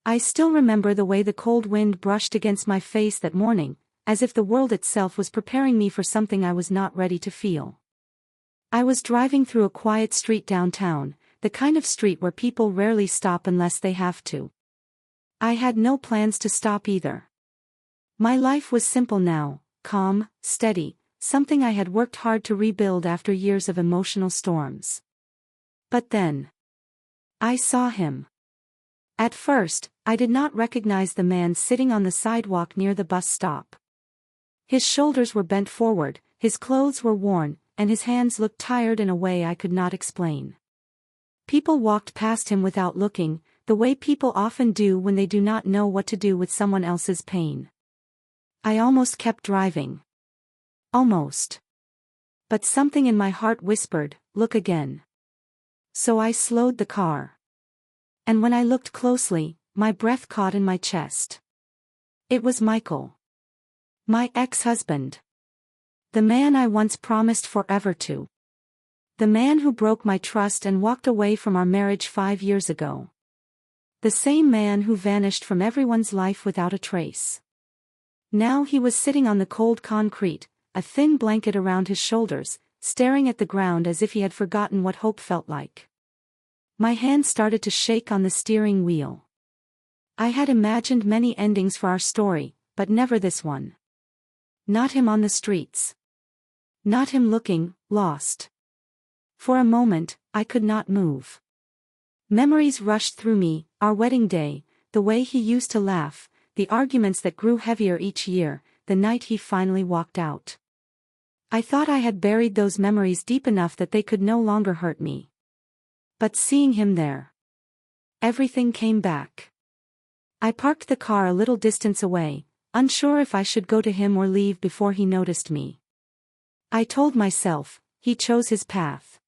I still remember the way the cold wind brushed against my face that morning, as if the world itself was preparing me for something I was not ready to feel. I was driving through a quiet street downtown, the kind of street where people rarely stop unless they have to. I had no plans to stop either. My life was simple now, calm, steady, something I had worked hard to rebuild after years of emotional storms. But then, I saw him. At first, I did not recognize the man sitting on the sidewalk near the bus stop. His shoulders were bent forward, his clothes were worn, and his hands looked tired in a way I could not explain. People walked past him without looking, the way people often do when they do not know what to do with someone else's pain. I almost kept driving. Almost. But something in my heart whispered, "Look again." So I slowed the car. And when I looked closely, my breath caught in my chest. It was Michael. My ex-husband. The man I once promised forever to. The man who broke my trust and walked away from our marriage 5 years ago. The same man who vanished from everyone's life without a trace. Now he was sitting on the cold concrete, a thin blanket around his shoulders, staring at the ground as if he had forgotten what hope felt like. My hand started to shake on the steering wheel. I had imagined many endings for our story, but never this one. Not him on the streets. Not him looking lost. For a moment, I could not move. Memories rushed through me, our wedding day, the way he used to laugh, the arguments that grew heavier each year, the night he finally walked out. I thought I had buried those memories deep enough that they could no longer hurt me. But seeing him there, everything came back. I parked the car a little distance away, unsure if I should go to him or leave before he noticed me. I told myself, he chose his path.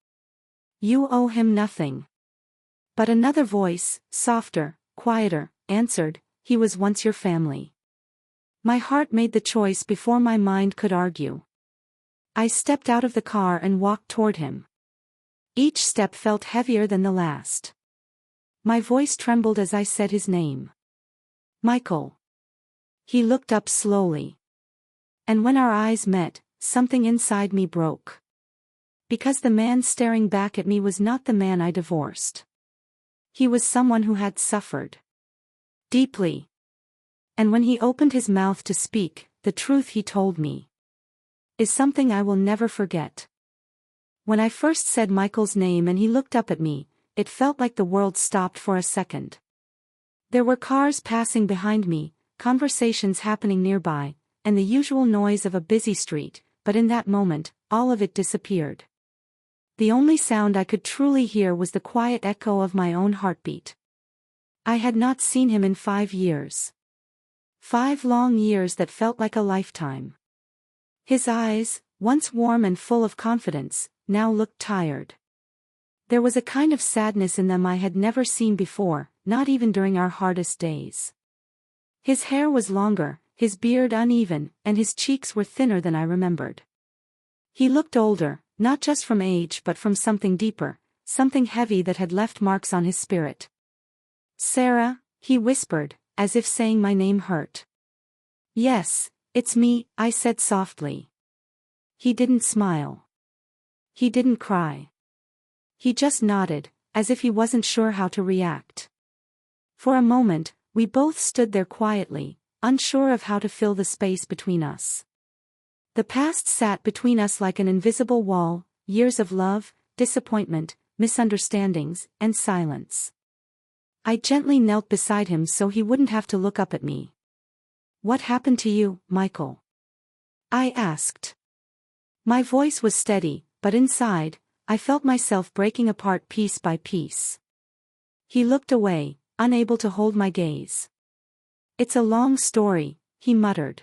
You owe him nothing. But another voice, softer, quieter, answered, he was once your family. My heart made the choice before my mind could argue. I stepped out of the car and walked toward him. Each step felt heavier than the last. My voice trembled as I said his name. Michael. He looked up slowly. And when our eyes met, something inside me broke. Because the man staring back at me was not the man I divorced. He was someone who had suffered. Deeply. And when he opened his mouth to speak, the truth he told me is something I will never forget. When I first said Michael's name and he looked up at me, it felt like the world stopped for a second. There were cars passing behind me, conversations happening nearby, and the usual noise of a busy street, but in that moment, all of it disappeared. The only sound I could truly hear was the quiet echo of my own heartbeat. I had not seen him in 5 years. 5 long years that felt like a lifetime. His eyes, once warm and full of confidence, now looked tired. There was a kind of sadness in them I had never seen before, not even during our hardest days. His hair was longer, his beard uneven, and his cheeks were thinner than I remembered. He looked older, not just from age but from something deeper, something heavy that had left marks on his spirit. Sarah, he whispered, as if saying my name hurt. Yes, it's me, I said softly. He didn't smile. He didn't cry. He just nodded, as if he wasn't sure how to react. For a moment, we both stood there quietly, unsure of how to fill the space between us. The past sat between us like an invisible wall, years of love, disappointment, misunderstandings, and silence. I gently knelt beside him so he wouldn't have to look up at me. What happened to you, Michael? I asked. My voice was steady, but inside, I felt myself breaking apart piece by piece. He looked away, unable to hold my gaze. It's a long story, he muttered.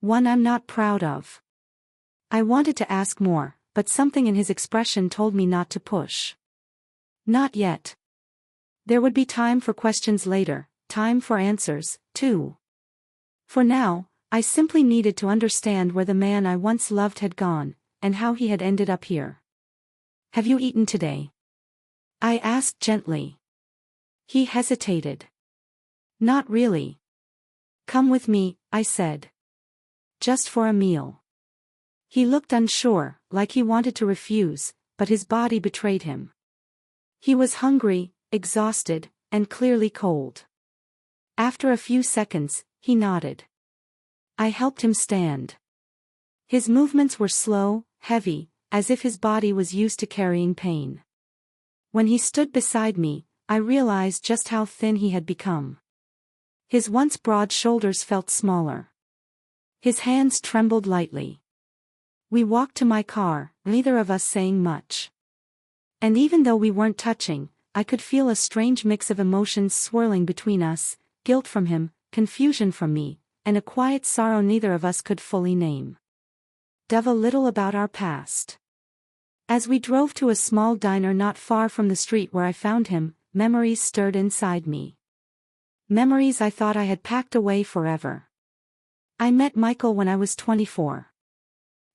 One I'm not proud of. I wanted to ask more, but something in his expression told me not to push. Not yet. There would be time for questions later, time for answers, too. For now, I simply needed to understand where the man I once loved had gone, and how he had ended up here. Have you eaten today? I asked gently. He hesitated. Not really. Come with me, I said. Just for a meal. He looked unsure, like he wanted to refuse, but his body betrayed him. He was hungry, exhausted, and clearly cold. After a few seconds, he nodded. I helped him stand. His movements were slow, heavy, as if his body was used to carrying pain. When he stood beside me, I realized just how thin he had become. His once broad shoulders felt smaller. His hands trembled lightly. We walked to my car, neither of us saying much. And even though we weren't touching, I could feel a strange mix of emotions swirling between us, guilt from him, confusion from me, and a quiet sorrow neither of us could fully name. Dove a little about our past. As we drove to a small diner not far from the street where I found him, memories stirred inside me. Memories I thought I had packed away forever. I met Michael when I was 24.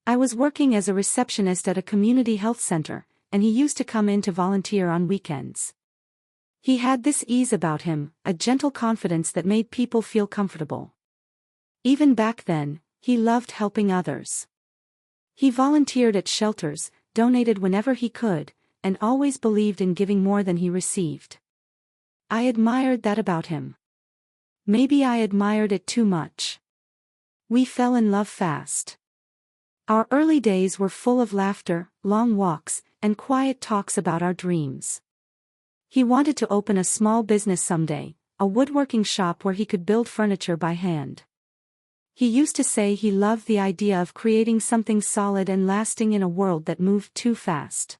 I was working as a receptionist at a community health center, and he used to come in to volunteer on weekends. He had this ease about him, a gentle confidence that made people feel comfortable. Even back then, he loved helping others. He volunteered at shelters, donated whenever he could, and always believed in giving more than he received. I admired that about him. Maybe I admired it too much. We fell in love fast. Our early days were full of laughter, long walks, and quiet talks about our dreams. He wanted to open a small business someday, a woodworking shop where he could build furniture by hand. He used to say he loved the idea of creating something solid and lasting in a world that moved too fast.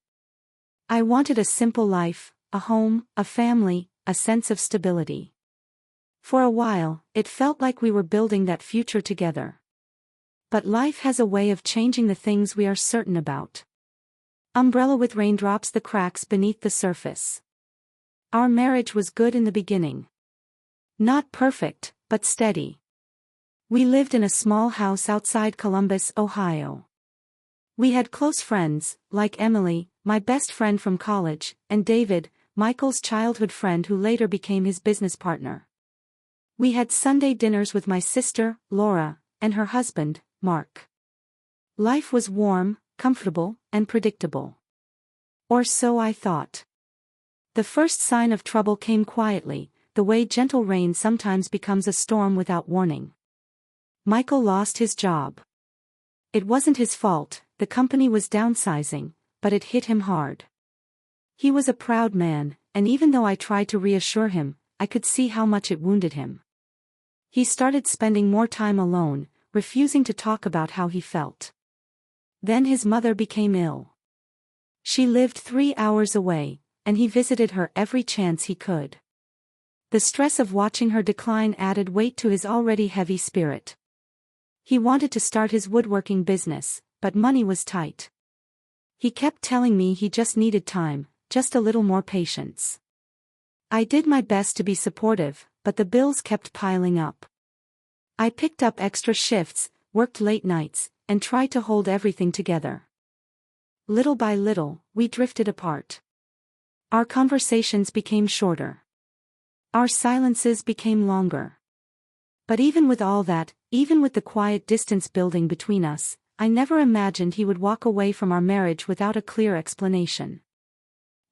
I wanted a simple life, a home, a family, a sense of stability. For a while, it felt like we were building that future together. But life has a way of changing the things we are certain about. Umbrella with raindrops, the cracks beneath the surface. Our marriage was good in the beginning. Not perfect, but steady. We lived in a small house outside Columbus, Ohio. We had close friends, like Emily, my best friend from college, and David, Michael's childhood friend who later became his business partner. We had Sunday dinners with my sister, Laura, and her husband, Mark. Life was warm, comfortable, and predictable. Or so I thought. The first sign of trouble came quietly, the way gentle rain sometimes becomes a storm without warning. Michael lost his job. It wasn't his fault, the company was downsizing, but it hit him hard. He was a proud man, and even though I tried to reassure him, I could see how much it wounded him. He started spending more time alone, refusing to talk about how he felt. Then his mother became ill. She lived 3 hours away, and he visited her every chance he could. The stress of watching her decline added weight to his already heavy spirit. He wanted to start his woodworking business, but money was tight. He kept telling me he just needed time, just a little more patience. I did my best to be supportive, but the bills kept piling up. I picked up extra shifts, worked late nights, and tried to hold everything together. Little by little, we drifted apart. Our conversations became shorter. Our silences became longer. But even with all that, even with the quiet distance building between us, I never imagined he would walk away from our marriage without a clear explanation.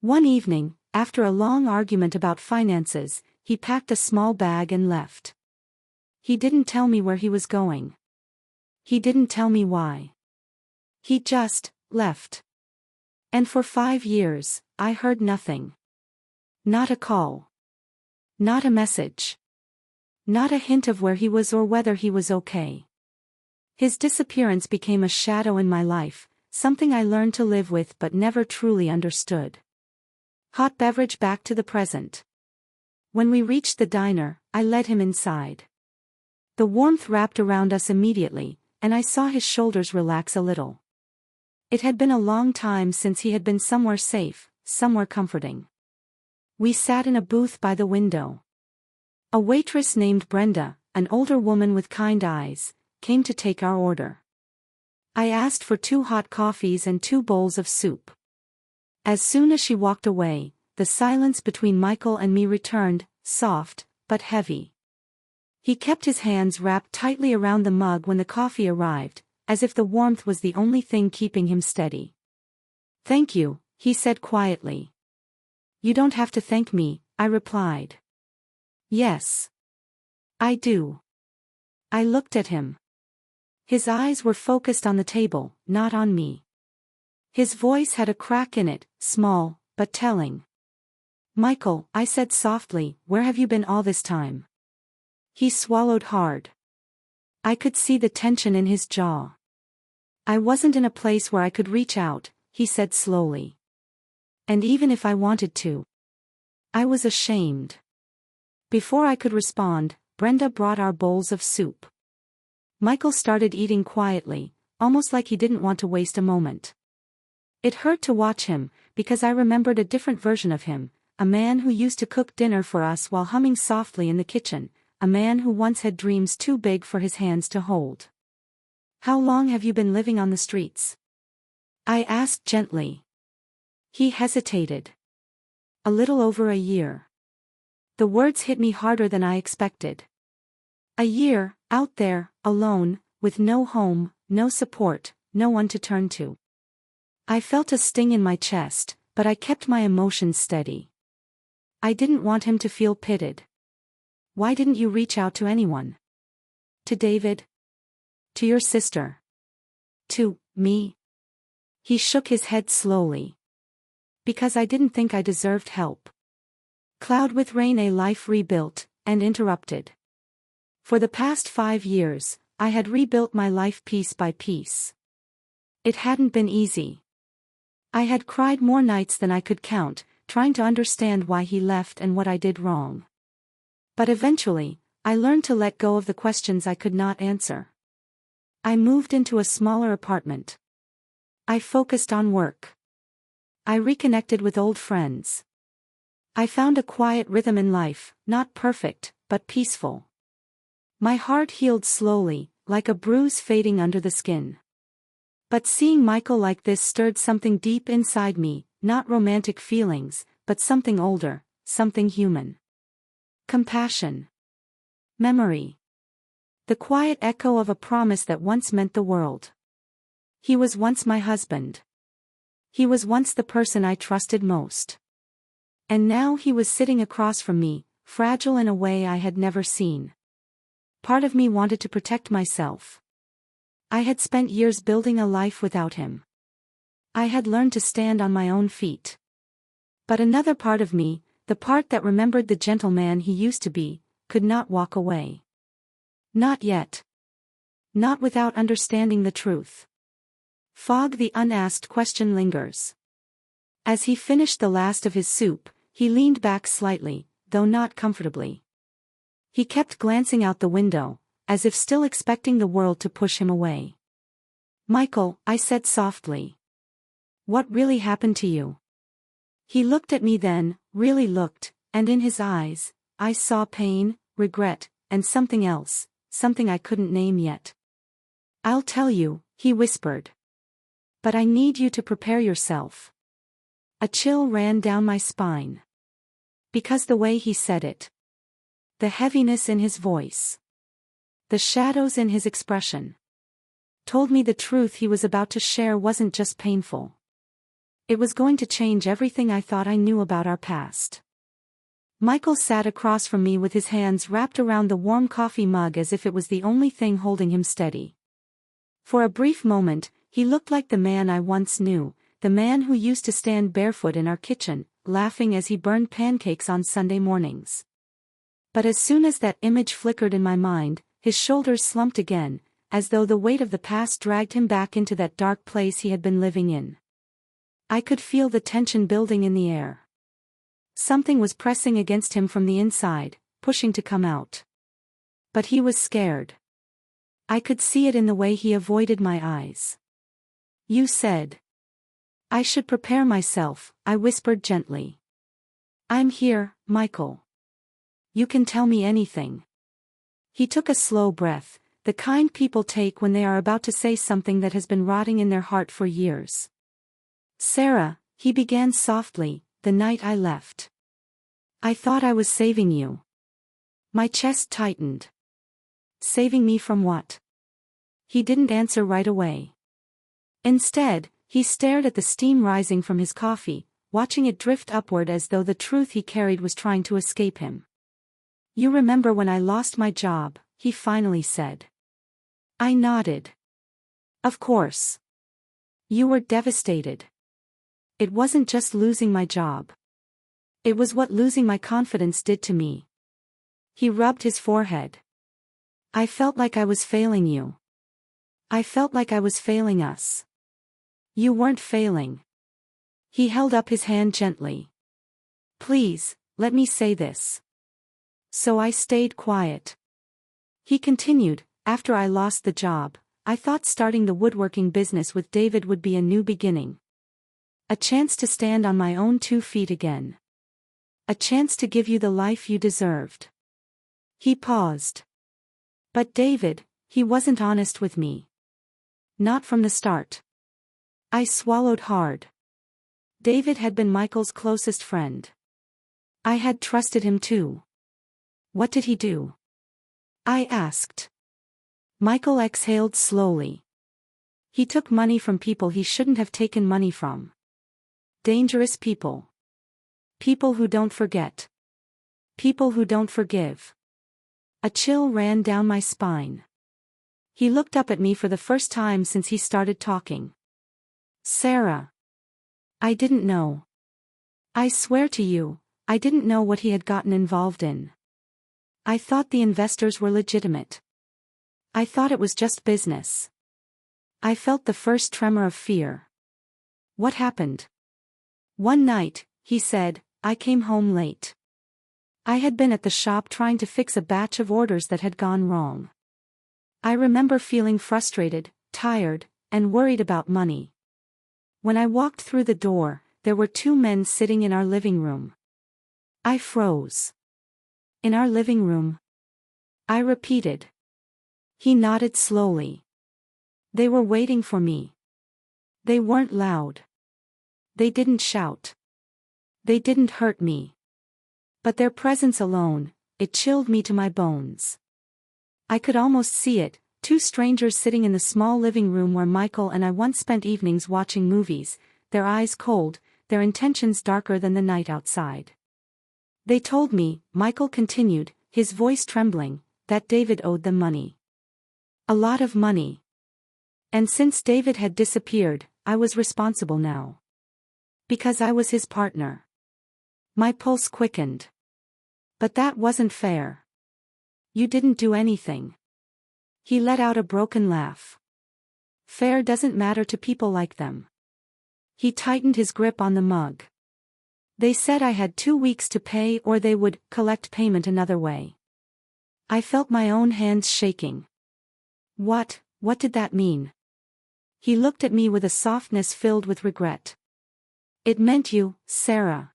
One evening, after a long argument about finances, he packed a small bag and left. He didn't tell me where he was going. He didn't tell me why. He just left. And for 5 years, I heard nothing. Not a call. Not a message. Not a hint of where he was or whether he was okay. His disappearance became a shadow in my life, something I learned to live with but never truly understood. Hot beverage back to the present. When we reached the diner, I led him inside. The warmth wrapped around us immediately, and I saw his shoulders relax a little. It had been a long time since he had been somewhere safe, somewhere comforting. We sat in a booth by the window. A waitress named Brenda, an older woman with kind eyes, came to take our order. I asked for 2 hot coffees and 2 bowls of soup. As soon as she walked away, the silence between Michael and me returned, soft, but heavy. He kept his hands wrapped tightly around the mug when the coffee arrived, as if the warmth was the only thing keeping him steady. "Thank you," he said quietly. "You don't have to thank me," I replied. "Yes. I do." I looked at him. His eyes were focused on the table, not on me. His voice had a crack in it, small, but telling. "Michael," I said softly, "where have you been all this time?" He swallowed hard. I could see the tension in his jaw. "I wasn't in a place where I could reach out," he said slowly. "And even if I wanted to." I was ashamed. Before I could respond, Brenda brought our bowls of soup. Michael started eating quietly, almost like he didn't want to waste a moment. It hurt to watch him, because I remembered a different version of him, a man who used to cook dinner for us while humming softly in the kitchen, a man who once had dreams too big for his hands to hold. "How long have you been living on the streets?" I asked gently. He hesitated. "A little over a year." The words hit me harder than I expected. A year, out there, alone, with no home, no support, no one to turn to. I felt a sting in my chest, but I kept my emotions steady. I didn't want him to feel pitied. "Why didn't you reach out to anyone?" "To David? To your sister? To me?" He shook his head slowly. "Because I didn't think I deserved help." Cloud with rain, a life rebuilt, and interrupted. For the past 5 years, I had rebuilt my life piece by piece. It hadn't been easy. I had cried more nights than I could count, trying to understand why he left and what I did wrong. But eventually, I learned to let go of the questions I could not answer. I moved into a smaller apartment. I focused on work. I reconnected with old friends. I found a quiet rhythm in life, not perfect, but peaceful. My heart healed slowly, like a bruise fading under the skin. But seeing Michael like this stirred something deep inside me, not romantic feelings, but something older, something human. Compassion. Memory. The quiet echo of a promise that once meant the world. He was once my husband. He was once the person I trusted most. And now he was sitting across from me, fragile in a way I had never seen. Part of me wanted to protect myself. I had spent years building a life without him. I had learned to stand on my own feet. But another part of me, the part that remembered the gentleman he used to be, could not walk away. Not yet. Not without understanding the truth. Fog, the unasked question lingers. As he finished the last of his soup, he leaned back slightly, though not comfortably. He kept glancing out the window, as if still expecting the world to push him away. "Michael," I said softly. "What really happened to you?" He looked at me then, really looked, and in his eyes, I saw pain, regret, and something else, something I couldn't name yet. "I'll tell you," he whispered. "But I need you to prepare yourself." A chill ran down my spine. Because the way he said it. The heaviness in his voice. The shadows in his expression. Told me the truth he was about to share wasn't just painful. It was going to change everything I thought I knew about our past. Michael sat across from me with his hands wrapped around the warm coffee mug as if it was the only thing holding him steady. For a brief moment, he looked like the man I once knew, the man who used to stand barefoot in our kitchen, laughing as he burned pancakes on Sunday mornings. But as soon as that image flickered in my mind, his shoulders slumped again, as though the weight of the past dragged him back into that dark place he had been living in. I could feel the tension building in the air. Something was pressing against him from the inside, pushing to come out. But he was scared. I could see it in the way he avoided my eyes. "You said I should prepare myself," I whispered gently. "I'm here, Michael. You can tell me anything." He took a slow breath, the kind people take when they are about to say something that has been rotting in their heart for years. "Sarah," he began softly, "the night I left. I thought I was saving you." My chest tightened. Saving me from what? He didn't answer right away. Instead, he stared at the steam rising from his coffee, watching it drift upward as though the truth he carried was trying to escape him. You remember when I lost my job, he finally said. I nodded. Of course. You were devastated. It wasn't just losing my job. It was what losing my confidence did to me. He rubbed his forehead. I felt like I was failing you. I felt like I was failing us. You weren't failing. He held up his hand gently. Please, let me say this. So I stayed quiet. He continued, after I lost the job, I thought starting the woodworking business with David would be a new beginning. A chance to stand on my own 2 feet again. A chance to give you the life you deserved. He paused. But David, he wasn't honest with me. Not from the start. I swallowed hard. David had been Michael's closest friend. I had trusted him too. What did he do? I asked. Michael exhaled slowly. He took money from people he shouldn't have taken money from. Dangerous people. People who don't forget. People who don't forgive. A chill ran down my spine. He looked up at me for the first time since he started talking. Sarah. I didn't know. I swear to you, I didn't know what he had gotten involved in. I thought the investors were legitimate. I thought it was just business. I felt the first tremor of fear. What happened? One night, he said, I came home late. I had been at the shop trying to fix a batch of orders that had gone wrong. I remember feeling frustrated, tired, and worried about money. When I walked through the door, there were 2 men sitting in our living room. I froze. In our living room? I repeated. He nodded slowly. They were waiting for me. They weren't loud. They didn't shout. They didn't hurt me. But their presence alone, it chilled me to my bones. I could almost see it, 2 strangers sitting in the small living room where Michael and I once spent evenings watching movies, their eyes cold, their intentions darker than the night outside. They told me, Michael continued, his voice trembling, that David owed them money. A lot of money. And since David had disappeared, I was responsible now. Because I was his partner. My pulse quickened. But that wasn't fair. You didn't do anything. He let out a broken laugh. Fair doesn't matter to people like them. He tightened his grip on the mug. They said I had 2 weeks to pay or they would collect payment another way. I felt my own hands shaking. What did that mean? He looked at me with a softness filled with regret. It meant you, Sarah.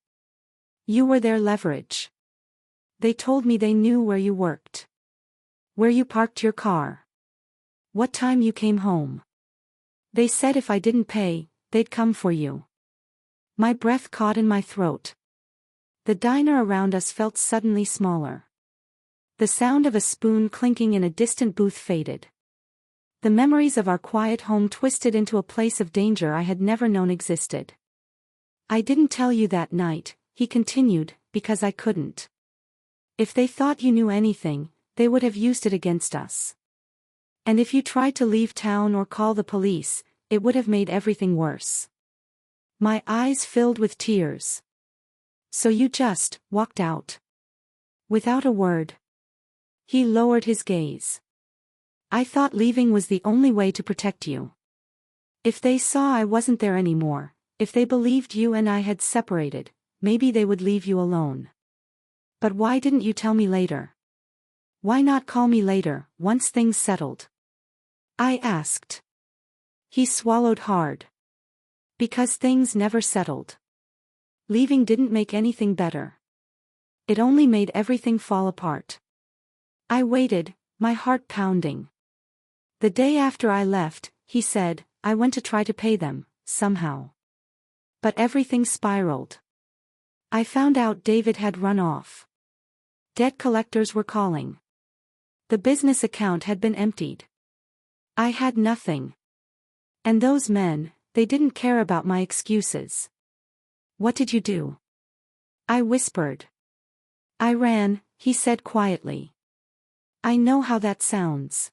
You were their leverage. They told me they knew where you worked. Where you parked your car. What time you came home. They said if I didn't pay, they'd come for you. My breath caught in my throat. The diner around us felt suddenly smaller. The sound of a spoon clinking in a distant booth faded. The memories of our quiet home twisted into a place of danger I had never known existed. I didn't tell you that night, he continued, because I couldn't. If they thought you knew anything, they would have used it against us. And if you tried to leave town or call the police, it would have made everything worse. My eyes filled with tears. So you just walked out. Without a word. He lowered his gaze. I thought leaving was the only way to protect you. If they saw I wasn't there anymore, if they believed you and I had separated, maybe they would leave you alone. But why didn't you tell me later? Why not call me later, once things settled? I asked. He swallowed hard. Because things never settled. Leaving didn't make anything better. It only made everything fall apart. I waited, my heart pounding. The day after I left, he said, I went to try to pay them, somehow. But everything spiraled. I found out David had run off. Debt collectors were calling. The business account had been emptied. I had nothing. And those men, they didn't care about my excuses. What did you do? I whispered. I ran, he said quietly. I know how that sounds.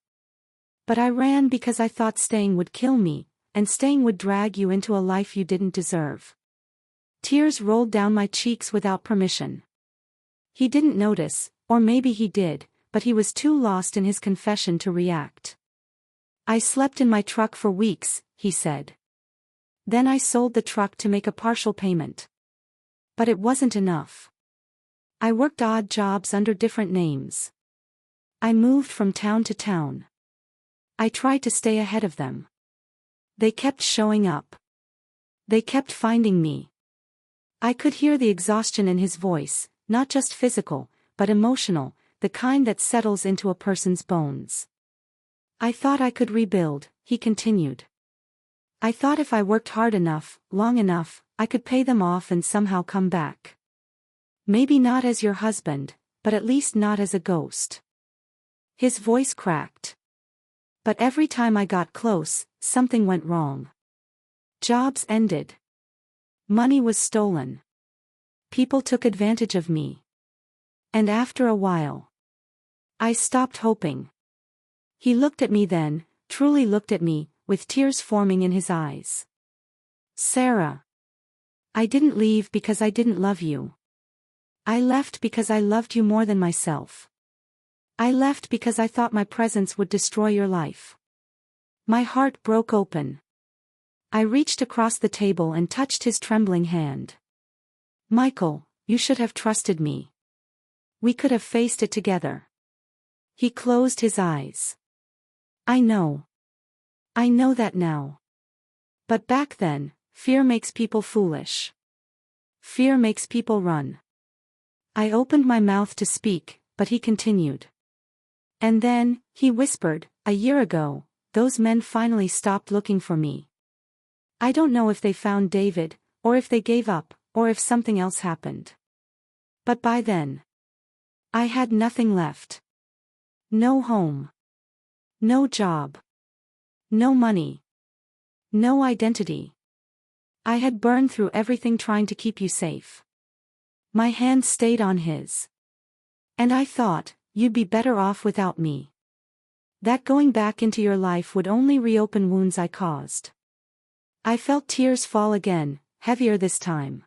But I ran because I thought staying would kill me, and staying would drag you into a life you didn't deserve. Tears rolled down my cheeks without permission. He didn't notice, or maybe he did, but he was too lost in his confession to react. I slept in my truck for weeks, he said. Then I sold the truck to make a partial payment. But it wasn't enough. I worked odd jobs under different names. I moved from town to town. I tried to stay ahead of them. They kept showing up. They kept finding me. I could hear the exhaustion in his voice, not just physical, but emotional, the kind that settles into a person's bones. I thought I could rebuild, he continued. I thought if I worked hard enough, long enough, I could pay them off and somehow come back. Maybe not as your husband, but at least not as a ghost. His voice cracked. But every time I got close, something went wrong. Jobs ended. Money was stolen. People took advantage of me. And after a while, I stopped hoping. He looked at me then, truly looked at me, with tears forming in his eyes. Sarah. I didn't leave because I didn't love you. I left because I loved you more than myself. I left because I thought my presence would destroy your life. My heart broke open. I reached across the table and touched his trembling hand. Michael, you should have trusted me. We could have faced it together. He closed his eyes. I know. I know that now. But back then, fear makes people foolish. Fear makes people run. I opened my mouth to speak, but he continued. And then, he whispered, a year ago, those men finally stopped looking for me. I don't know if they found David, or if they gave up, or if something else happened. But by then, I had nothing left. No home. No job. No money. No identity. I had burned through everything trying to keep you safe. My hand stayed on his. And I thought, you'd be better off without me. That going back into your life would only reopen wounds I caused. I felt tears fall again, heavier this time.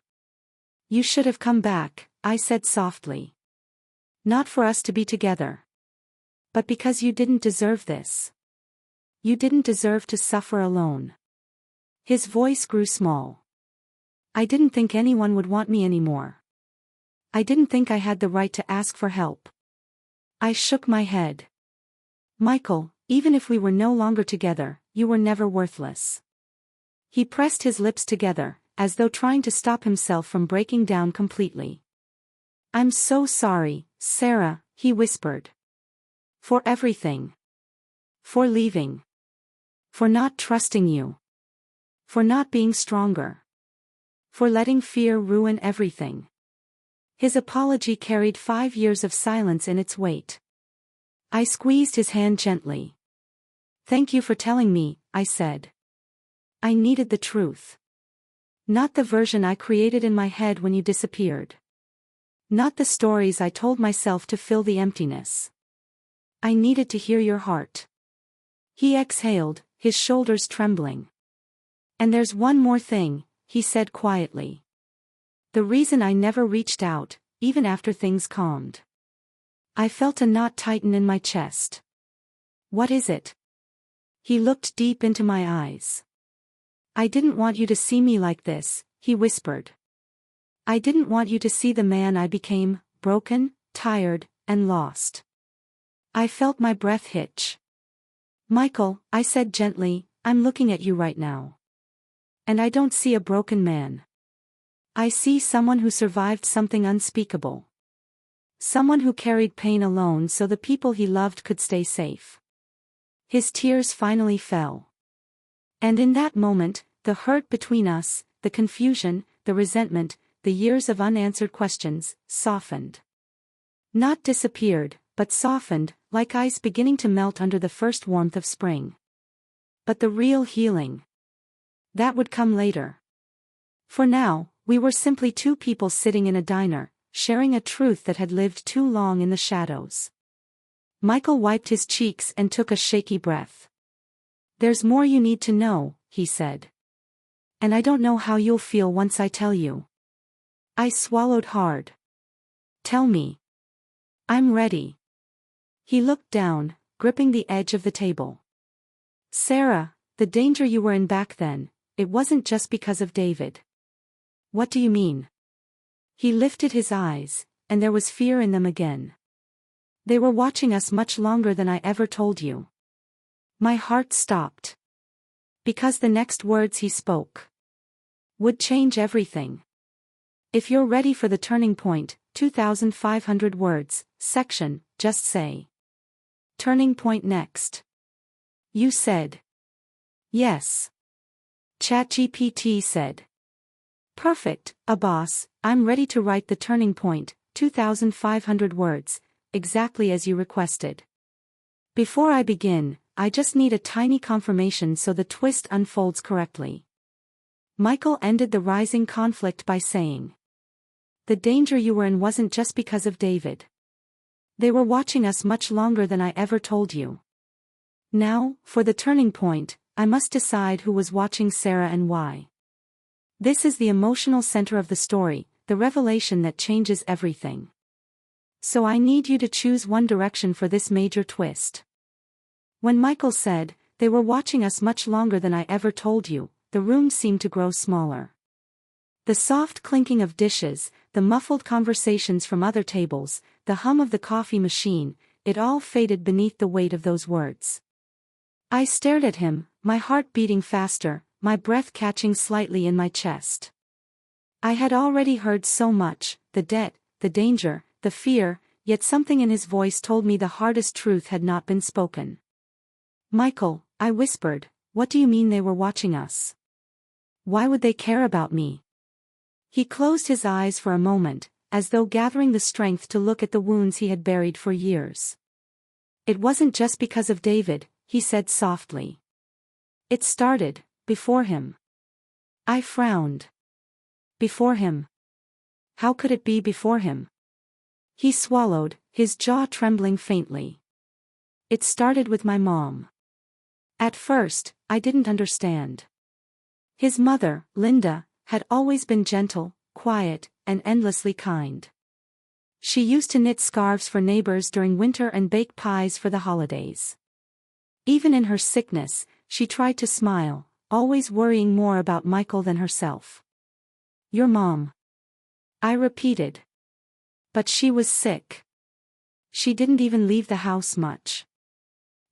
You should have come back, I said softly. Not for us to be together. But because you didn't deserve this. You didn't deserve to suffer alone. His voice grew small. I didn't think anyone would want me anymore. I didn't think I had the right to ask for help. I shook my head. Michael, even if we were no longer together, you were never worthless. He pressed his lips together, as though trying to stop himself from breaking down completely. I'm so sorry, Sarah, he whispered. For everything. For leaving. For not trusting you. For not being stronger. For letting fear ruin everything. His apology carried 5 years of silence in its weight. I squeezed his hand gently. Thank you for telling me, I said. I needed the truth. Not the version I created in my head when you disappeared. Not the stories I told myself to fill the emptiness. I needed to hear your heart. He exhaled, his shoulders trembling. And there's one more thing, he said quietly. The reason I never reached out, even after things calmed. I felt a knot tighten in my chest. What is it? He looked deep into my eyes. I didn't want you to see me like this, he whispered. I didn't want you to see the man I became, broken, tired, and lost. I felt my breath hitch. Michael, I said gently, I'm looking at you right now. And I don't see a broken man. I see someone who survived something unspeakable. Someone who carried pain alone so the people he loved could stay safe. His tears finally fell. And in that moment, the hurt between us, the confusion, the resentment, the years of unanswered questions, softened. Not disappeared, but softened, like ice beginning to melt under the first warmth of spring. But the real healing, that would come later. For now, we were simply two people sitting in a diner, sharing a truth that had lived too long in the shadows. Michael wiped his cheeks and took a shaky breath. "There's more you need to know," he said. "And I don't know how you'll feel once I tell you." I swallowed hard. "Tell me. I'm ready." He looked down, gripping the edge of the table. "Sarah, the danger you were in back then, it wasn't just because of David." "What do you mean?" He lifted his eyes, and there was fear in them again. "They were watching us much longer than I ever told you." My heart stopped. Because the next words he spoke would change everything. "If you're ready for the turning point, 2,500 words, section, just say. Turning point next." "You said." "Yes." ChatGPT said. "Perfect, boss, I'm ready to write the turning point, 2,500 words, exactly as you requested. Before I begin, I just need a tiny confirmation so the twist unfolds correctly." Michael ended the rising conflict by saying, "The danger you were in wasn't just because of David. They were watching us much longer than I ever told you. Now, for the turning point, I must decide who was watching Sarah and why. This is the emotional center of the story, the revelation that changes everything. So I need you to choose one direction for this major twist." When Michael said, "They were watching us much longer than I ever told you," the room seemed to grow smaller. The soft clinking of dishes, the muffled conversations from other tables, the hum of the coffee machine, it all faded beneath the weight of those words. I stared at him, my heart beating faster, my breath catching slightly in my chest. I had already heard so much, the debt, the danger, the fear, yet something in his voice told me the hardest truth had not been spoken. "Michael," I whispered, "what do you mean they were watching us? Why would they care about me?" He closed his eyes for a moment, as though gathering the strength to look at the wounds he had buried for years. "It wasn't just because of David," he said softly. "It started before him." I frowned. "Before him? How could it be before him?" He swallowed, his jaw trembling faintly. "It started with my mom." At first, I didn't understand. His mother, Linda, had always been gentle, quiet, and endlessly kind. She used to knit scarves for neighbors during winter and bake pies for the holidays. Even in her sickness, she tried to smile, always worrying more about Michael than herself. "Your mom," I repeated. "But she was sick. She didn't even leave the house much."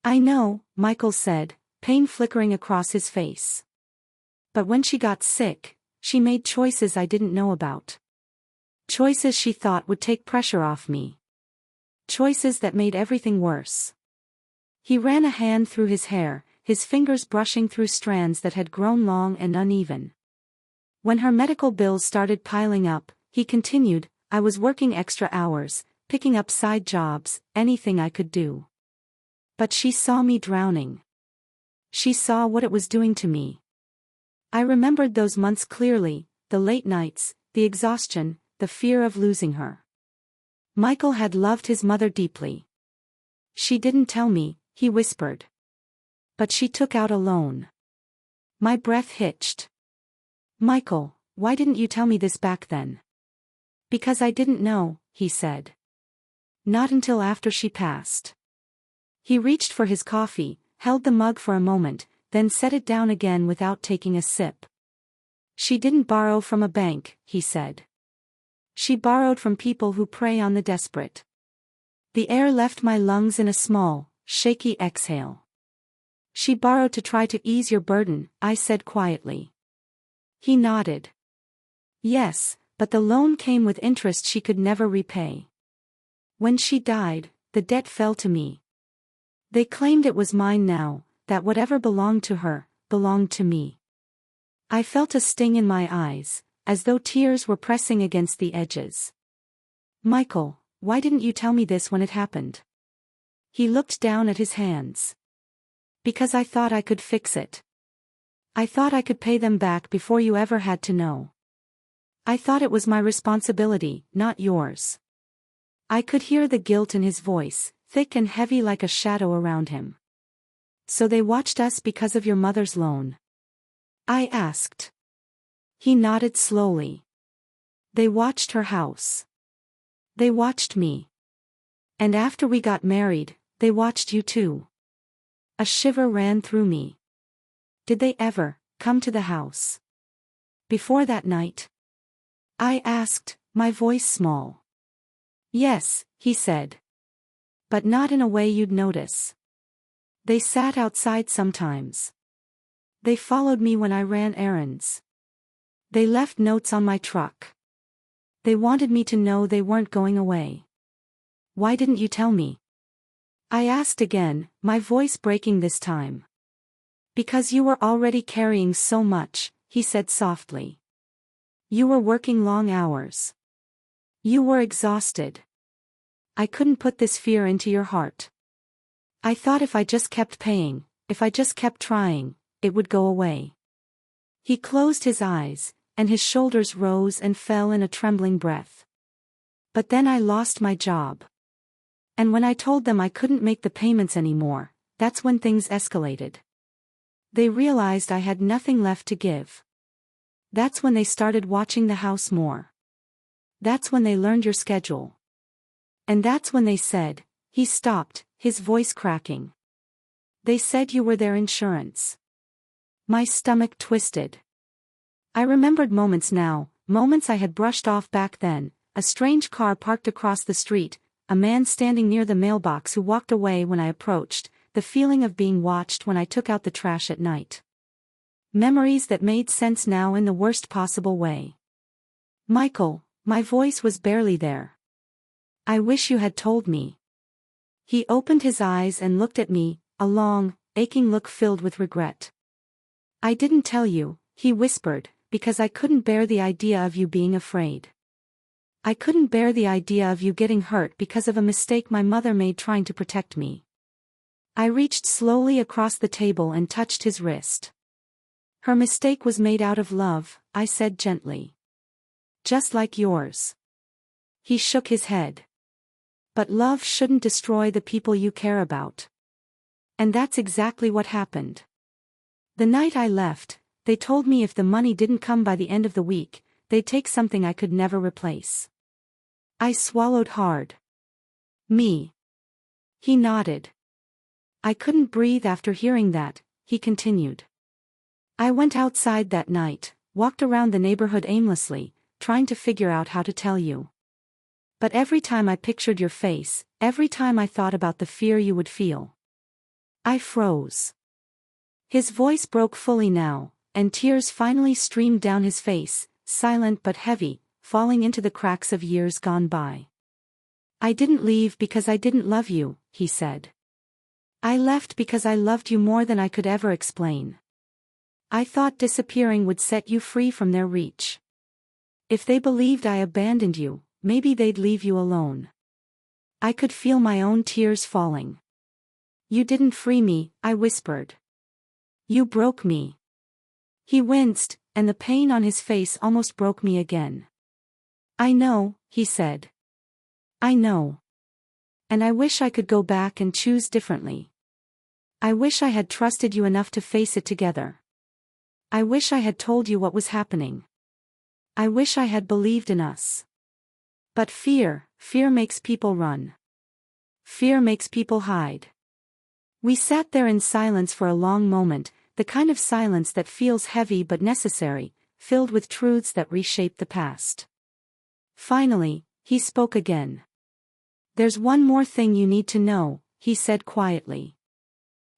"I know," Michael said, pain flickering across his face. "But when she got sick, she made choices I didn't know about. Choices she thought would take pressure off me. Choices that made everything worse." He ran a hand through his hair, his fingers brushing through strands that had grown long and uneven. "When her medical bills started piling up," he continued, "I was working extra hours, picking up side jobs, anything I could do. But she saw me drowning. She saw what it was doing to me." I remembered those months clearly, the late nights, the exhaustion, the fear of losing her. Michael had loved his mother deeply. "She didn't tell me," he whispered. "But she took out a loan." My breath hitched. "Michael, why didn't you tell me this back then?" "Because I didn't know," he said. "Not until after she passed." He reached for his coffee, held the mug for a moment, then set it down again without taking a sip. "She didn't borrow from a bank," he said. "She borrowed from people who prey on the desperate." The air left my lungs in a small, shaky exhale. "She borrowed to try to ease your burden," I said quietly. He nodded. "Yes, but the loan came with interest she could never repay. When she died, the debt fell to me. They claimed it was mine now, that whatever belonged to her, belonged to me." I felt a sting in my eyes, as though tears were pressing against the edges. "Michael, why didn't you tell me this when it happened?" He looked down at his hands. Because I thought I could fix it. I thought I could pay them back before you ever had to know. I thought it was my responsibility, not yours. I could hear the guilt in his voice, thick and heavy like a shadow around him. So they watched us because of your mother's loan? I asked. He nodded slowly. They watched her house. They watched me. And after we got married, they watched you too. A shiver ran through me. Did they ever come to the house? Before that night? I asked, my voice small. Yes, he said. But not in a way you'd notice. They sat outside sometimes. They followed me when I ran errands. They left notes on my truck. They wanted me to know they weren't going away. Why didn't you tell me? I asked again, my voice breaking this time. Because you were already carrying so much, he said softly. You were working long hours. You were exhausted. I couldn't put this fear into your heart. I thought if I just kept paying, if I just kept trying, it would go away. He closed his eyes, and his shoulders rose and fell in a trembling breath. But then I lost my job. And when I told them I couldn't make the payments anymore, that's when things escalated. They realized I had nothing left to give. That's when they started watching the house more. That's when they learned your schedule. And that's when they said, he stopped, his voice cracking. They said you were their insurance. My stomach twisted. I remembered moments now, moments I had brushed off back then, a strange car parked across the street, a man standing near the mailbox who walked away when I approached, the feeling of being watched when I took out the trash at night. Memories that made sense now in the worst possible way. Michael, my voice was barely there. I wish you had told me. He opened his eyes and looked at me, a long, aching look filled with regret. I didn't tell you, he whispered, because I couldn't bear the idea of you being afraid. I couldn't bear the idea of you getting hurt because of a mistake my mother made trying to protect me. I reached slowly across the table and touched his wrist. Her mistake was made out of love, I said gently. Just like yours. He shook his head. But love shouldn't destroy the people you care about. And that's exactly what happened. The night I left, they told me if the money didn't come by the end of the week, they'd take something I could never replace. I swallowed hard. Me. He nodded. I couldn't breathe after hearing that, he continued. I went outside that night, walked around the neighborhood aimlessly, trying to figure out how to tell you. But every time I pictured your face, every time I thought about the fear you would feel, I froze. His voice broke fully now, and tears finally streamed down his face, silent but heavy, falling into the cracks of years gone by. I didn't leave because I didn't love you, he said. I left because I loved you more than I could ever explain. I thought disappearing would set you free from their reach. If they believed I abandoned you, maybe they'd leave you alone. I could feel my own tears falling. You didn't free me, I whispered. You broke me. He winced, and the pain on his face almost broke me again. I know, he said. I know. And I wish I could go back and choose differently. I wish I had trusted you enough to face it together. I wish I had told you what was happening. I wish I had believed in us. But fear makes people run. Fear makes people hide. We sat there in silence for a long moment, the kind of silence that feels heavy but necessary, filled with truths that reshape the past. Finally, he spoke again. There's one more thing you need to know, he said quietly.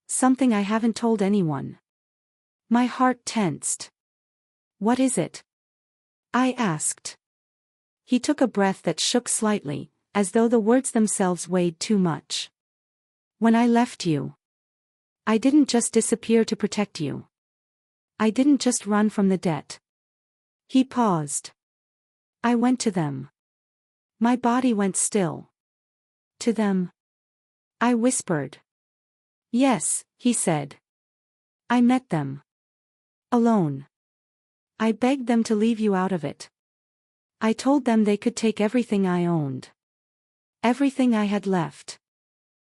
Something I haven't told anyone. My heart tensed. What is it? I asked. He took a breath that shook slightly, as though the words themselves weighed too much. When I left you, I didn't just disappear to protect you. I didn't just run from the debt. He paused. I went to them. My body went still. To them. I whispered. Yes, he said. I met them. Alone. I begged them to leave you out of it. I told them they could take everything I owned. Everything I had left.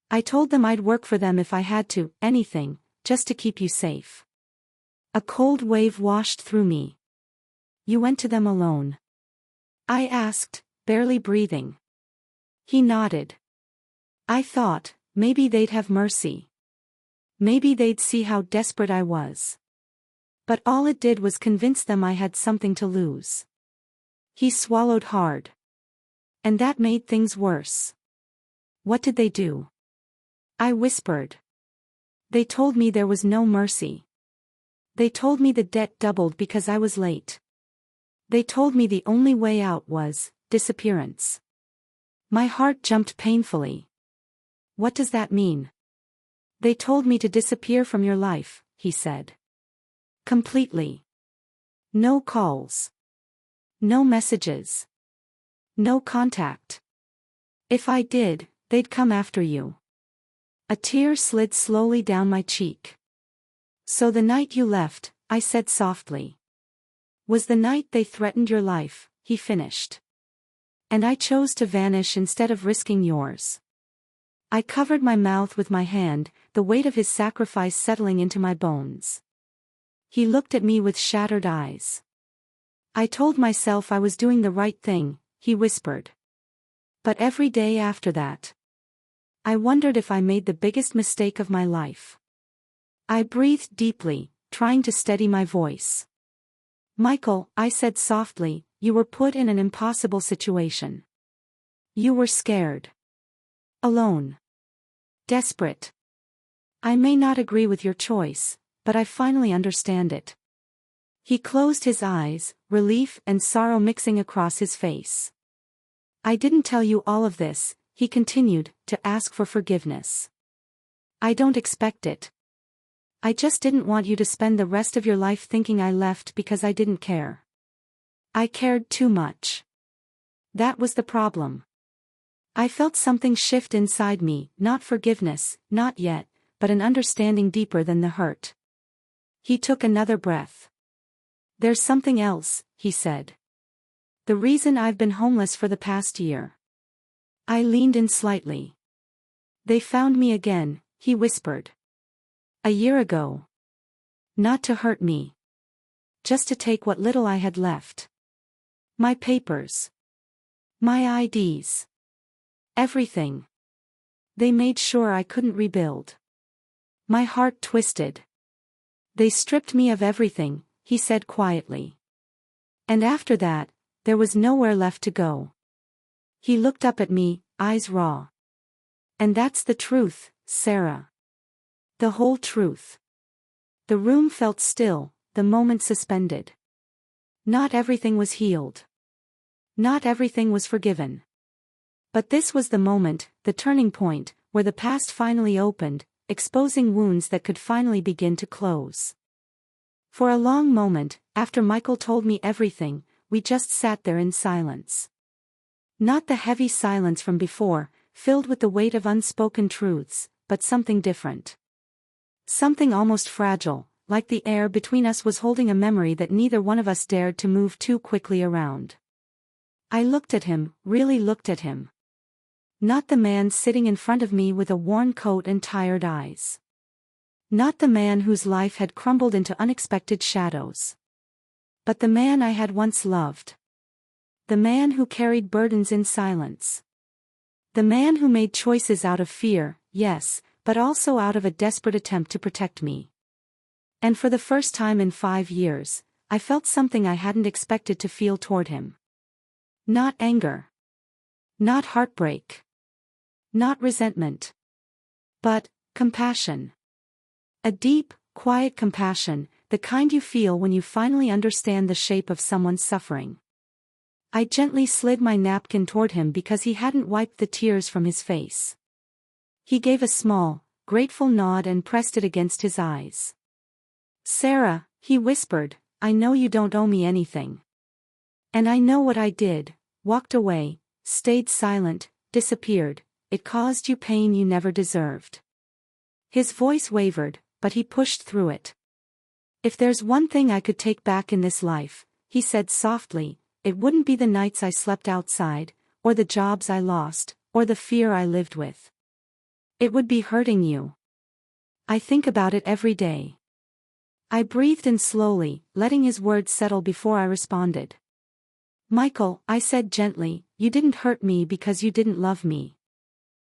I told them I'd work for them if I had to, anything, just to keep you safe. A cold wave washed through me. You went to them alone? I asked, barely breathing. He nodded. I thought, maybe they'd have mercy. Maybe they'd see how desperate I was. But all it did was convince them I had something to lose. He swallowed hard. And that made things worse. What did they do? I whispered. They told me there was no mercy. They told me the debt doubled because I was late. They told me the only way out was disappearance. My heart jumped painfully. What does that mean? They told me to disappear from your life, he said. Completely. No calls. No messages. No contact. If I did, they'd come after you. A tear slid slowly down my cheek. So the night you left, I said softly. Was the night they threatened your life, he finished. And I chose to vanish instead of risking yours. I covered my mouth with my hand, the weight of his sacrifice settling into my bones. He looked at me with shattered eyes. I told myself I was doing the right thing, he whispered. But every day after that, I wondered if I made the biggest mistake of my life. I breathed deeply, trying to steady my voice. Michael, I said softly, you were put in an impossible situation. You were scared. Alone. Desperate. I may not agree with your choice, but I finally understand it. He closed his eyes, relief and sorrow mixing across his face. I didn't tell you all of this, he continued, to ask for forgiveness. I don't expect it. I just didn't want you to spend the rest of your life thinking I left because I didn't care. I cared too much. That was the problem. I felt something shift inside me, not forgiveness, not yet, but an understanding deeper than the hurt. He took another breath. There's something else, he said. The reason I've been homeless for the past year. I leaned in slightly. They found me again, he whispered. A year ago. Not to hurt me. Just to take what little I had left. My papers. My IDs. Everything. They made sure I couldn't rebuild. My heart twisted. They stripped me of everything, he said quietly. And after that, there was nowhere left to go. He looked up at me, eyes raw. And that's the truth, Sarah. The whole truth. The room felt still, the moment suspended. Not everything was healed. Not everything was forgiven. But this was the moment, the turning point, where the past finally opened, exposing wounds that could finally begin to close. For a long moment, after Michael told me everything, we just sat there in silence. Not the heavy silence from before, filled with the weight of unspoken truths, but something different. Something almost fragile, like the air between us was holding a memory that neither one of us dared to move too quickly around. I looked at him, really looked at him. Not the man sitting in front of me with a worn coat and tired eyes. Not the man whose life had crumbled into unexpected shadows. But the man I had once loved. The man who carried burdens in silence. The man who made choices out of fear, yes, but also out of a desperate attempt to protect me. And for the first time in 5 years, I felt something I hadn't expected to feel toward him. Not anger. Not heartbreak. Not resentment. But compassion. A deep, quiet compassion, the kind you feel when you finally understand the shape of someone's suffering. I gently slid my napkin toward him because he hadn't wiped the tears from his face. He gave a small, grateful nod and pressed it against his eyes. Sarah, he whispered, I know you don't owe me anything. And I know what I did, walked away, stayed silent, disappeared, it caused you pain you never deserved. His voice wavered, but he pushed through it. If there's one thing I could take back in this life, he said softly, it wouldn't be the nights I slept outside, or the jobs I lost, or the fear I lived with. It would be hurting you. I think about it every day. I breathed in slowly, letting his words settle before I responded. Michael, I said gently, you didn't hurt me because you didn't love me.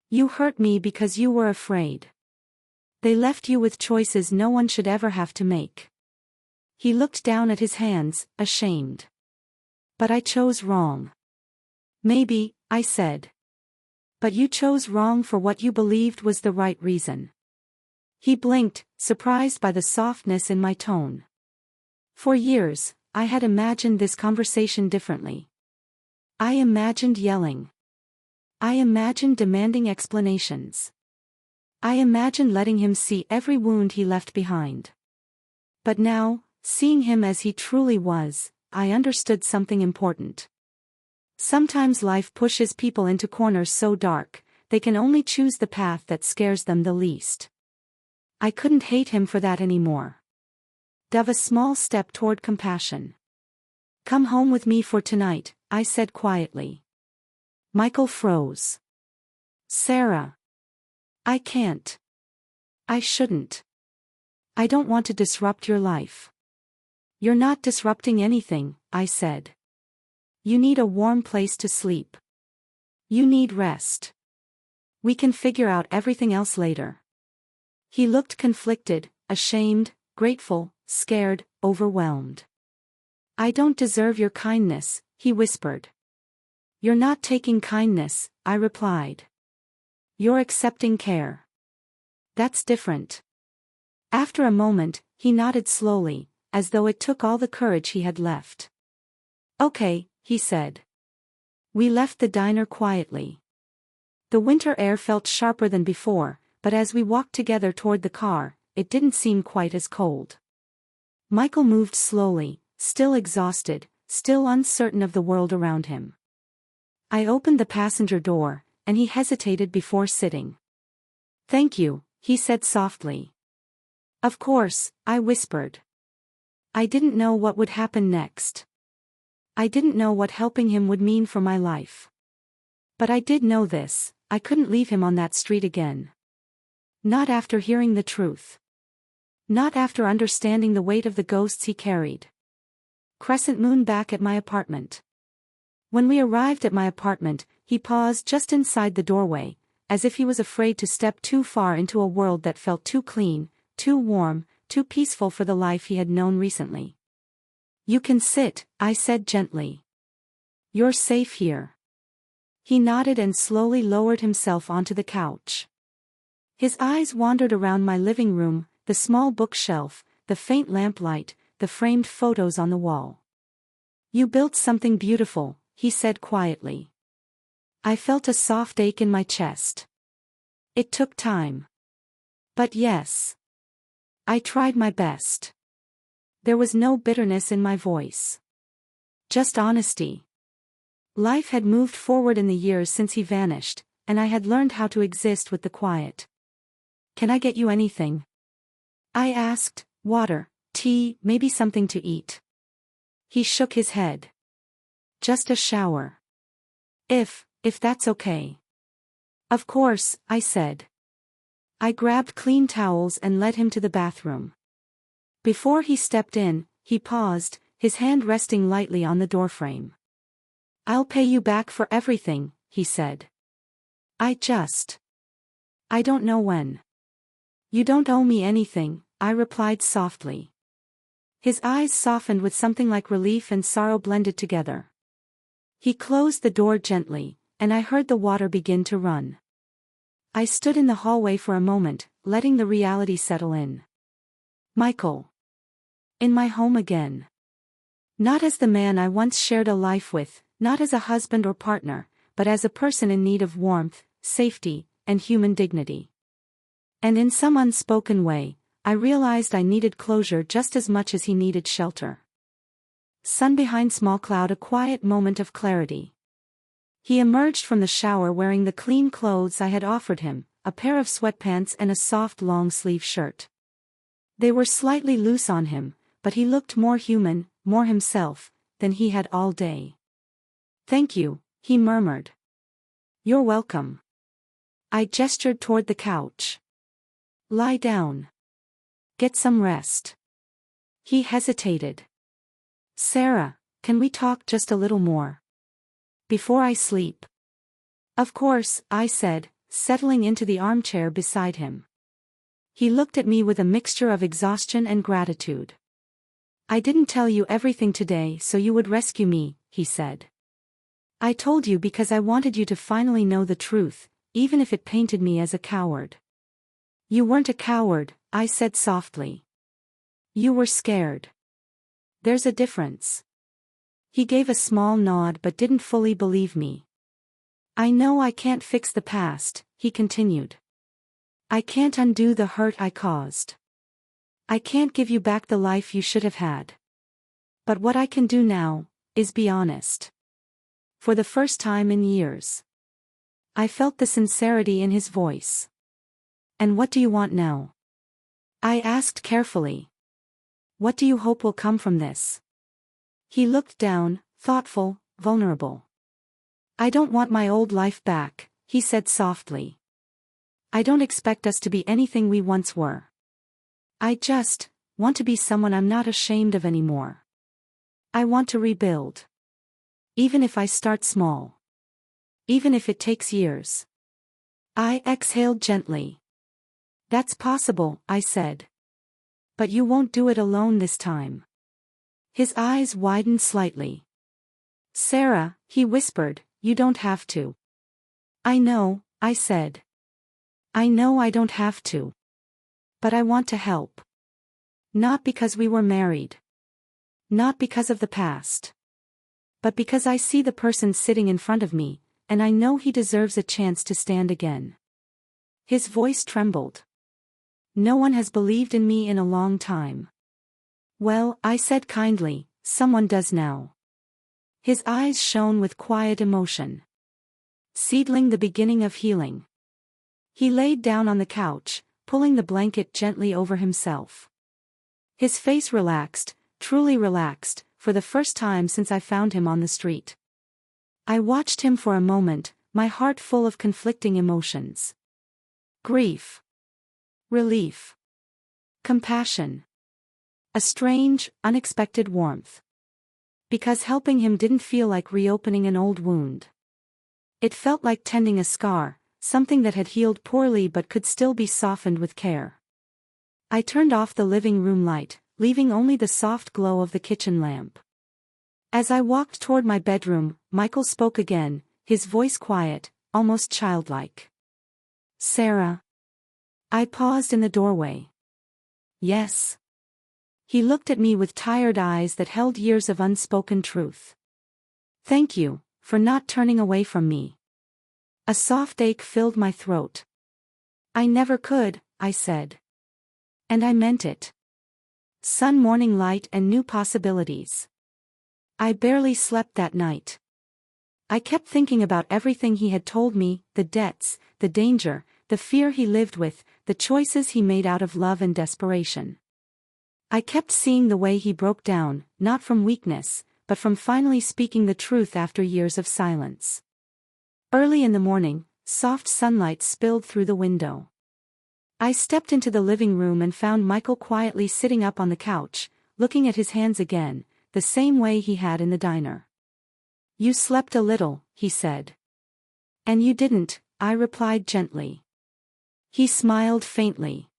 You hurt me because you were afraid. They left you with choices no one should ever have to make. He looked down at his hands, ashamed. But I chose wrong. Maybe, I said. But you chose wrong for what you believed was the right reason. He blinked, surprised by the softness in my tone. For years, I had imagined this conversation differently. I imagined yelling. I imagined demanding explanations. I imagined letting him see every wound he left behind. But now, seeing him as he truly was, I understood something important. Sometimes life pushes people into corners so dark, they can only choose the path that scares them the least. I couldn't hate him for that anymore. Dove a small step toward compassion. Come home with me for tonight, I said quietly. Michael froze. Sarah. I can't. I shouldn't. I don't want to disrupt your life. You're not disrupting anything, I said. You need a warm place to sleep. You need rest. We can figure out everything else later. He looked conflicted, ashamed, grateful, scared, overwhelmed. I don't deserve your kindness, he whispered. You're not taking kindness, I replied. You're accepting care. That's different. After a moment, he nodded slowly, as though it took all the courage he had left. Okay, he said. We left the diner quietly. The winter air felt sharper than before, but as we walked together toward the car, it didn't seem quite as cold. Michael moved slowly, still exhausted, still uncertain of the world around him. I opened the passenger door, and he hesitated before sitting. Thank you, he said softly. Of course, I whispered. I didn't know what would happen next. I didn't know what helping him would mean for my life. But I did know this, I couldn't leave him on that street again. Not after hearing the truth. Not after understanding the weight of the ghosts he carried. Crescent moon back at my apartment. When we arrived at my apartment, he paused just inside the doorway, as if he was afraid to step too far into a world that felt too clean, too warm, too peaceful for the life he had known recently. You can sit, I said gently. You're safe here. He nodded and slowly lowered himself onto the couch. His eyes wandered around my living room, the small bookshelf, the faint lamplight, the framed photos on the wall. You built something beautiful, he said quietly. I felt a soft ache in my chest. It took time. But yes. I tried my best. There was no bitterness in my voice. Just honesty. Life had moved forward in the years since he vanished, and I had learned how to exist with the quiet. Can I get you anything? I asked, water, tea, maybe something to eat. He shook his head. Just a shower. If that's okay. Of course, I said. I grabbed clean towels and led him to the bathroom. Before he stepped in, he paused, his hand resting lightly on the doorframe. I'll pay you back for everything, he said. I don't know when. You don't owe me anything, I replied softly. His eyes softened with something like relief and sorrow blended together. He closed the door gently, and I heard the water begin to run. I stood in the hallway for a moment, letting the reality settle in. Michael. In my home again. Not as the man I once shared a life with, not as a husband or partner, but as a person in need of warmth, safety, and human dignity. And in some unspoken way, I realized I needed closure just as much as he needed shelter. Sun behind small cloud, a quiet moment of clarity. He emerged from the shower wearing the clean clothes I had offered him, a pair of sweatpants and a soft long-sleeve shirt. They were slightly loose on him, but he looked more human, more himself, than he had all day. "Thank you," he murmured. "You're welcome." I gestured toward the couch. "Lie down. Get some rest." He hesitated. "Sarah, can we talk just a little more? Before I sleep?" "Of course," I said, settling into the armchair beside him. He looked at me with a mixture of exhaustion and gratitude. "I didn't tell you everything today so you would rescue me," he said. "I told you because I wanted you to finally know the truth, even if it painted me as a coward." "You weren't a coward," I said softly. "You were scared. There's a difference." He gave a small nod but didn't fully believe me. "I know I can't fix the past," he continued. "I can't undo the hurt I caused. I can't give you back the life you should have had. But what I can do now is be honest." For the first time in years, I felt the sincerity in his voice. "And what do you want now?" I asked carefully. "What do you hope will come from this?" He looked down, thoughtful, vulnerable. "I don't want my old life back," he said softly. "I don't expect us to be anything we once were. I just want to be someone I'm not ashamed of anymore. I want to rebuild. Even if I start small. Even if it takes years." I exhaled gently. "That's possible," I said. "But you won't do it alone this time." His eyes widened slightly. "Sarah," he whispered, "you don't have to." "I know," I said. "I know I don't have to. But I want to help. Not because we were married. Not because of the past. But because I see the person sitting in front of me, and I know he deserves a chance to stand again." His voice trembled. "No one has believed in me in a long time." "Well," I said kindly, "someone does now." His eyes shone with quiet emotion. "Seedling the beginning of healing." He laid down on the couch, pulling the blanket gently over himself. His face relaxed, truly relaxed, for the first time since I found him on the street. I watched him for a moment, my heart full of conflicting emotions. Grief. Relief. Compassion. A strange, unexpected warmth. Because helping him didn't feel like reopening an old wound. It felt like tending a scar, something that had healed poorly but could still be softened with care. I turned off the living room light, leaving only the soft glow of the kitchen lamp. As I walked toward my bedroom, Michael spoke again, his voice quiet, almost childlike. "Sarah." I paused in the doorway. "Yes." He looked at me with tired eyes that held years of unspoken truth. "Thank you, for not turning away from me." A soft ache filled my throat. "I never could," I said. And I meant it. Sun, morning light and new possibilities. I barely slept that night. I kept thinking about everything he had told me, the debts, the danger, the fear he lived with, the choices he made out of love and desperation. I kept seeing the way he broke down, not from weakness, but from finally speaking the truth after years of silence. Early in the morning, soft sunlight spilled through the window. I stepped into the living room and found Michael quietly sitting up on the couch, looking at his hands again, the same way he had in the diner. "You slept a little," he said. "And you didn't," I replied gently. He smiled faintly.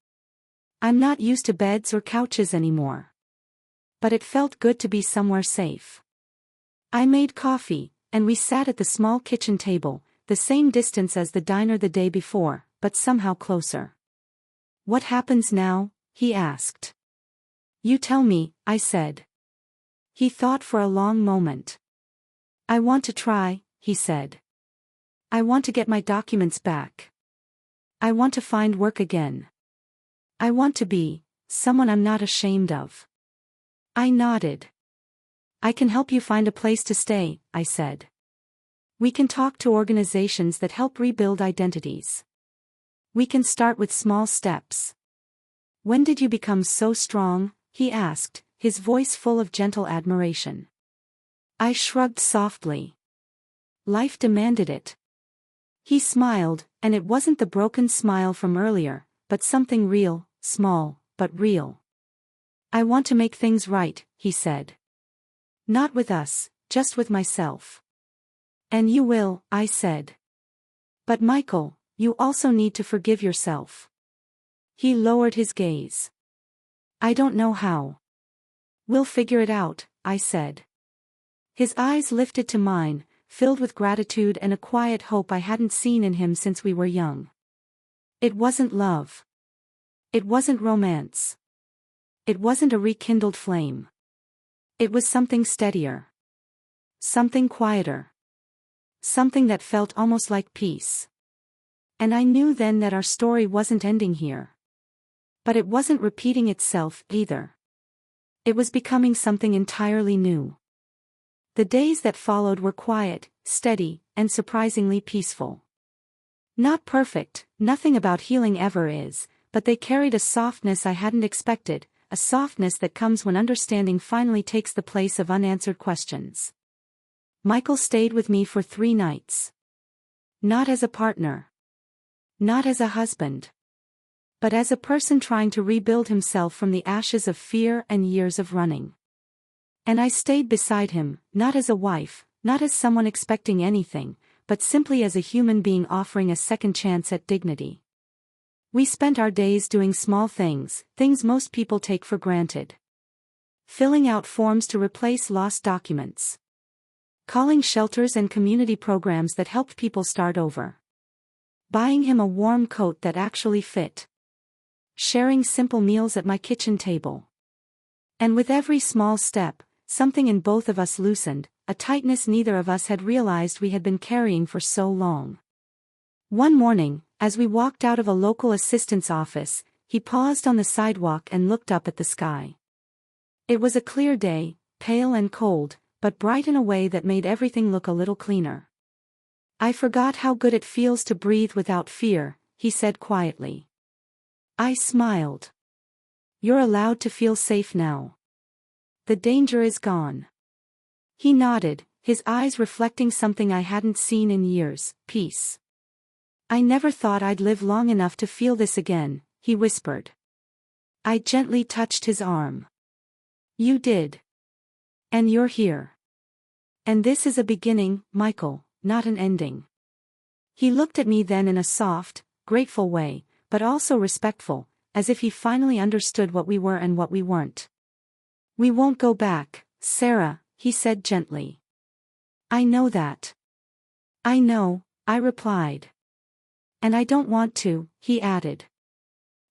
"I'm not used to beds or couches anymore. But it felt good to be somewhere safe." I made coffee, and we sat at the small kitchen table, the same distance as the diner the day before, but somehow closer. "What happens now?" he asked. "You tell me," I said. He thought for a long moment. "I want to try," he said. "I want to get my documents back. I want to find work again. I want to be someone I'm not ashamed of." I nodded. "I can help you find a place to stay," I said. We can talk to organizations that help rebuild identities. We can start with small steps. When did you become so strong? He asked, his voice full of gentle admiration. I shrugged softly. Life demanded it. He smiled, and it wasn't the broken smile from earlier, but something real, small, but real. I want to make things right, he said. Not with us, just with myself. And you will, I said. But Michael, you also need to forgive yourself. He lowered his gaze. I don't know how. We'll figure it out, I said. His eyes lifted to mine, filled with gratitude and a quiet hope I hadn't seen in him since we were young. It wasn't love. It wasn't romance. It wasn't a rekindled flame. It was something steadier. Something quieter. Something that felt almost like peace. And I knew then that our story wasn't ending here. But it wasn't repeating itself either. It was becoming something entirely new. The days that followed were quiet, steady, and surprisingly peaceful. Not perfect, nothing about healing ever is, but they carried a softness I hadn't expected, a softness that comes when understanding finally takes the place of unanswered questions. Michael stayed with me for 3 nights. Not as a partner. Not as a husband. But as a person trying to rebuild himself from the ashes of fear and years of running. And I stayed beside him, not as a wife, not as someone expecting anything, but simply as a human being offering a second chance at dignity. We spent our days doing small things, things most people take for granted. Filling out forms to replace lost documents. Calling shelters and community programs that helped people start over. Buying him a warm coat that actually fit. Sharing simple meals at my kitchen table. And with every small step, something in both of us loosened, a tightness neither of us had realized we had been carrying for so long. One morning, as we walked out of a local assistant's office, he paused on the sidewalk and looked up at the sky. It was a clear day, pale and cold, but bright in a way that made everything look a little cleaner. I forgot how good it feels to breathe without fear, he said quietly. I smiled. You're allowed to feel safe now. The danger is gone. He nodded, his eyes reflecting something I hadn't seen in years, peace. I never thought I'd live long enough to feel this again, he whispered. I gently touched his arm. You did. And you're here. And this is a beginning, Michael, not an ending. He looked at me then in a soft, grateful way, but also respectful, as if he finally understood what we were and what we weren't. We won't go back, Sarah, he said gently. I know that. I know, I replied. And I don't want to, he added.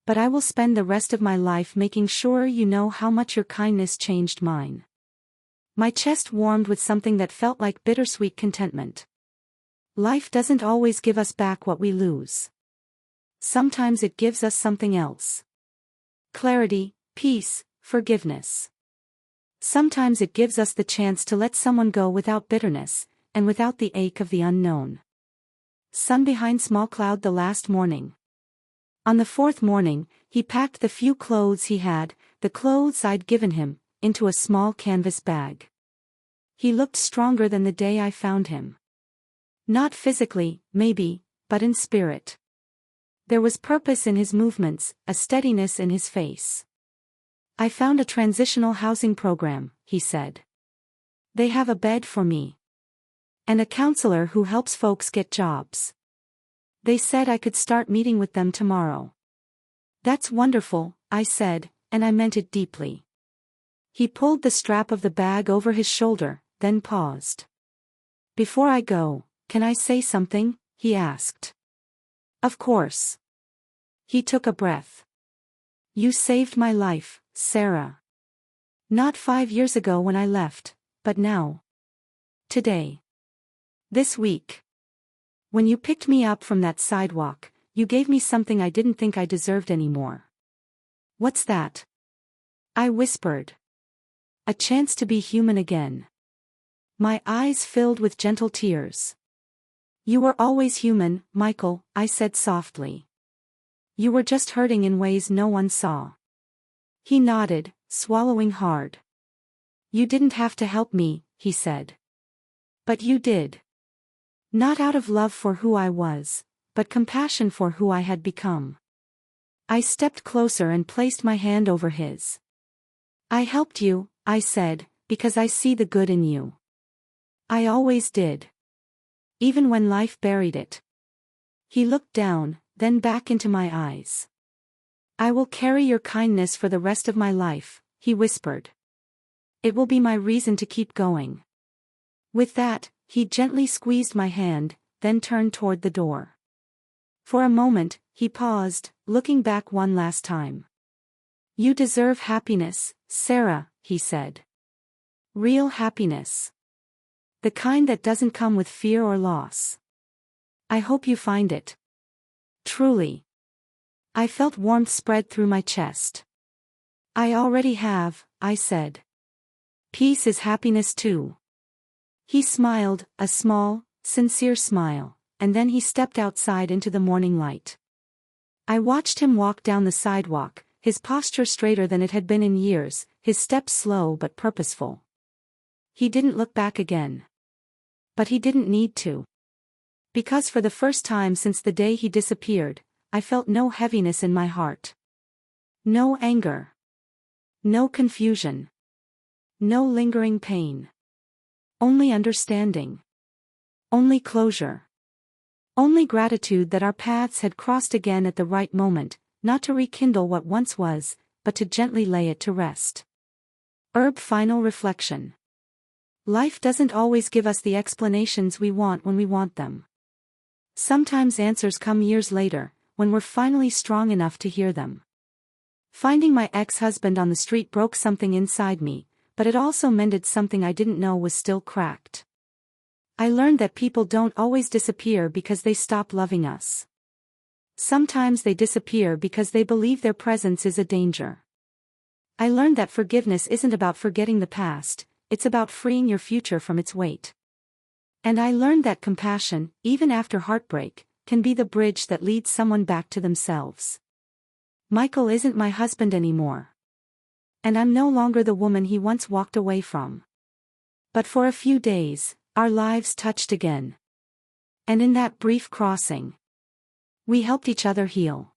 But I will spend the rest of my life making sure you know how much your kindness changed mine. My chest warmed with something that felt like bittersweet contentment. Life doesn't always give us back what we lose. Sometimes it gives us something else. Clarity, peace, forgiveness. Sometimes it gives us the chance to let someone go without bitterness, and without the ache of the unknown. Sun behind small cloud the last morning. On the 4th morning, he packed the few clothes he had, the clothes I'd given him, into a small canvas bag. He looked stronger than the day I found him. Not physically, maybe, but in spirit. There was purpose in his movements, a steadiness in his face. I found a transitional housing program, he said. They have a bed for me. And a counselor who helps folks get jobs. They said I could start meeting with them tomorrow. That's wonderful, I said, and I meant it deeply. He pulled the strap of the bag over his shoulder, then paused. Before I go, can I say something? He asked. Of course. He took a breath. You saved my life, Sarah. Not 5 years ago when I left, but now. Today. This week. When you picked me up from that sidewalk, you gave me something I didn't think I deserved anymore. What's that? I whispered. A chance to be human again. My eyes filled with gentle tears. You were always human, Michael, I said softly. You were just hurting in ways no one saw. He nodded, swallowing hard. You didn't have to help me, he said. But you did. Not out of love for who I was, but compassion for who I had become. I stepped closer and placed my hand over his. I helped you, I said, because I see the good in you. I always did. Even when life buried it. He looked down, then back into my eyes. I will carry your kindness for the rest of my life, he whispered. It will be my reason to keep going. With that, he gently squeezed my hand, then turned toward the door. For a moment, he paused, looking back one last time. You deserve happiness, Sarah, he said. Real happiness. The kind that doesn't come with fear or loss. I hope you find it. Truly. I felt warmth spread through my chest. I already have, I said. Peace is happiness too. He smiled, a small, sincere smile, and then he stepped outside into the morning light. I watched him walk down the sidewalk, his posture straighter than it had been in years, his steps slow but purposeful. He didn't look back again. But he didn't need to. Because for the first time since the day he disappeared, I felt no heaviness in my heart. No anger. No confusion. No lingering pain. Only understanding. Only closure. Only gratitude that our paths had crossed again at the right moment, not to rekindle what once was, but to gently lay it to rest. Final reflection. Life doesn't always give us the explanations we want when we want them. Sometimes answers come years later, when we're finally strong enough to hear them. Finding my ex-husband on the street broke something inside me, but it also mended something I didn't know was still cracked. I learned that people don't always disappear because they stop loving us. Sometimes they disappear because they believe their presence is a danger. I learned that forgiveness isn't about forgetting the past, it's about freeing your future from its weight. And I learned that compassion, even after heartbreak, can be the bridge that leads someone back to themselves. Michael isn't my husband anymore. And I'm no longer the woman he once walked away from. But for a few days, our lives touched again. And in that brief crossing, we helped each other heal.